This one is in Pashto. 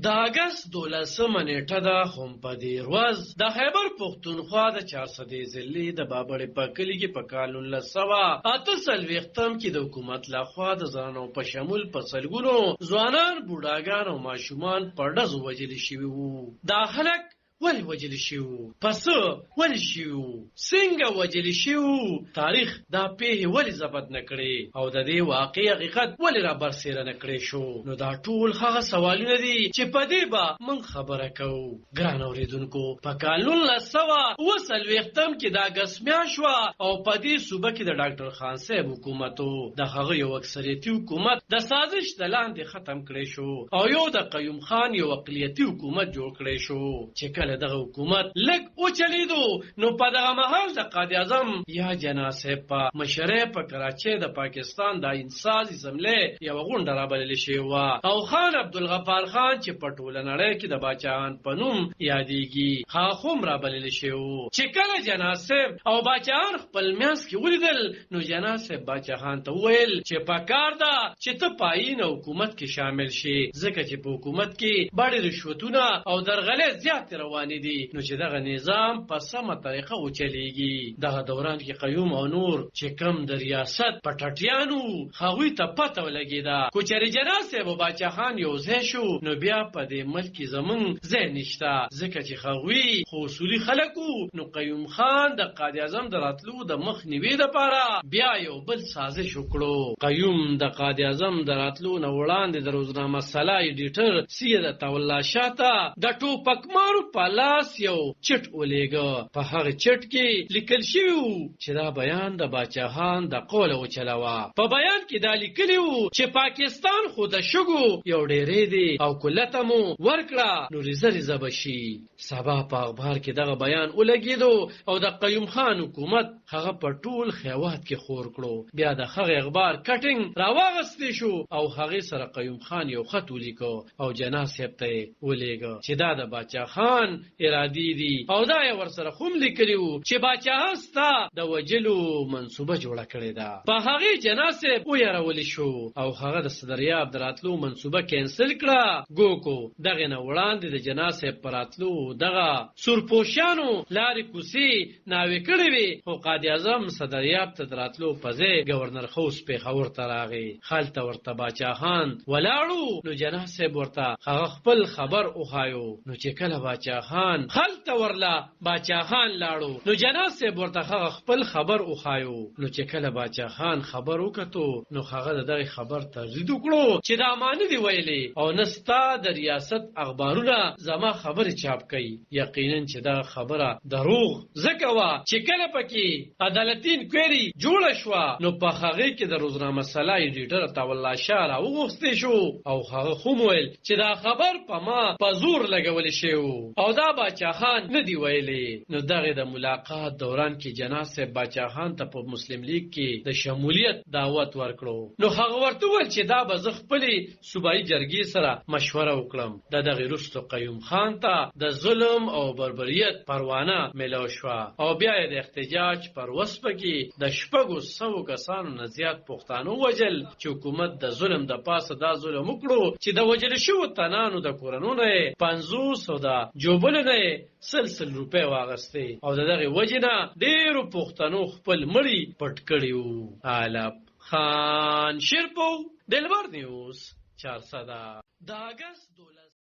د اگست 12 نیټه ده خو په دې ورځ د خیبر پښتونخوا د 400 ضلعې د بابړې په کلي کې په کال 1948 کې د حکومت لخوا د ځوانانو په شمول په سلګونو ځوانان بوډاګان او ماشومان په ډزو وژل شوي وو. دا خلک ولې وجل شو؟ پس ولې شو؟ څنګه وجل شو؟ تاریخ دا پیښې ولې ضبط نکړي او د دې واقعي حقیقت ولې را برسېره نکړي شو؟ نو دا ټول هغه سوالونه دي چې په دې به موږ خبره کوو. ګران اورېدونکو، په کال 1948 کې دا اګست میاشت وه او په دې صوبه کې د ډاکټر خان صاحب حکومت و. د هغه یو اکثریتي حکومت د سازش د لاندې ختم کړی شو او یو د قیوم خان یو اقلیتي حکومت جوړ کړی شو چې کله دغه حکومت لږ اوچلیدو نو په دغه مهال د قائد اعظم یا جناح صاحب په مشرۍ په کراچۍ د پاکستان د انساز اسمبلې یوه غونډه رابللې شوې وه او خان عبدالغفار خان چې په ټوله نړۍ کې د باچاهان په نوم یادېږي هغه هم رابللی شوی و. چې کله جناح صاحب او باچاهان خپل منځ کې ولیدل نو جناح صاحب باچاهان ته وویل چې پکار ده چې ته په آیین حکومت کې شامل شي ځکه چې په حکومت کې بډې رشوتونه او درغلۍ زیاتې روانې دي نو چې دغه نظام په سمه طریقه وچلیږي. دغه دوران کې قیوم او نور چې کم د ریاست پټټیانو هغوی ته پته ولګېده خو چېرې جناح صاحب او باچاهان یو ځای شو نو بیا په دې ملک کې زمونږ ځای نشته ځکه چې هغوی خو اصولي خلک وو. نو قیوم خان د قائد اعظم د راتلو د مخنیوي دپاره بیا یو بل سازش وکړو. قیوم د قائد اعظم د راتلو نه وړاندې د روزنامه سلا ایډیټر سید عطاالله شاه ته د ټوپکمارو په لاس یو چټ ولېږه. په هغه چټ کې لیکل شوي وو چې دا بیان د باچاهان د قوله وچلوه. په بیان کې دا لیکلي وو چې پاکستان خو د شګو یو ډېرې دی او کلته مو ورکړه نو ریزه ریزه به شي. سبا په اخبار کې دغه بیان ولګېدو او د قیوم خان حکومت هغه په ټول خیوات کې خور کړو. بیا د هغه اخبار کټینګ راواغستی شو او هغې سره قیوم خان یو خط ولیکه او جناح صاحب ته یې ولېږه چې دا د باچا خان ارادي دي او دا یې ورسره هم لیکلي وو چې باچاهان ستا د وجلو منصوبه جوړه کړې ده. په هغې جناح صاحب ویرولی شو او هغه د صدریاب د راتلو منصوبه کینسل کړه. ګوکو دغې نه وړاندې د جناح صاحب په راتلو دغه سورپوشیانو لارې کوڅې ناوې کړې وې خو قائد اعظم صدریاب ته د راتلو په ځای ګورنر خوس پېښور ته راغی. هلته ورته باچاهان ولاړو نو جناح صاحب ورته هغه خپل خبر وښایو. نو چې کله باچاهان هلته ورله باچاهان لاړو نو جناح صاحب ورته هغه خپل خبر وښایو. نو چې کله باچاهان خبر وکتو نو هغه د دغې خبر تردید وکړو چې دا ما نه دي ویلې او نه ستا د ریاست اخبارونه زما خبرې چاپ کوي. یقینا چې دا خبره دروغ ځکه وه چې کله پکې عدالتي انکوایري جوړه شوه نو په هغې کې د روزنامه سلا ایډیټر عطاالله شاه راوغوښتی شو او هغه هم ویل چې دا خبر په ما په زور لګولی شوی او دا باچاهان نه دی ویلې. نو دغه د ملاقات دوران کې جناح صاحب باچاهان ته په مسلم لیگ کې د شمولیت دعوت ورکړو. نو هغه ورته وویل چې دا به زه خپلې صوبایي جرګې سره مشوره وکړم. د دغې وروسته قیوم خان ته د ظلم او بربریت پروانه میلاو شوه او بیا یې د احتجاج پر وسپه کې د 600 کسانو نه زیات پښتانه ووژل چې حکومت د ظلم د پاسه دا ظلم وکړو چې د وژل شوو تنانو د کورونو نه 500 د جوبلو نه 100 روپۍ واغستې او د دغې وجې نه ډېرو پښتنو خپل مړي پټ کړي وو. علب خان شیرپو دلبر نیوز 400 د اګست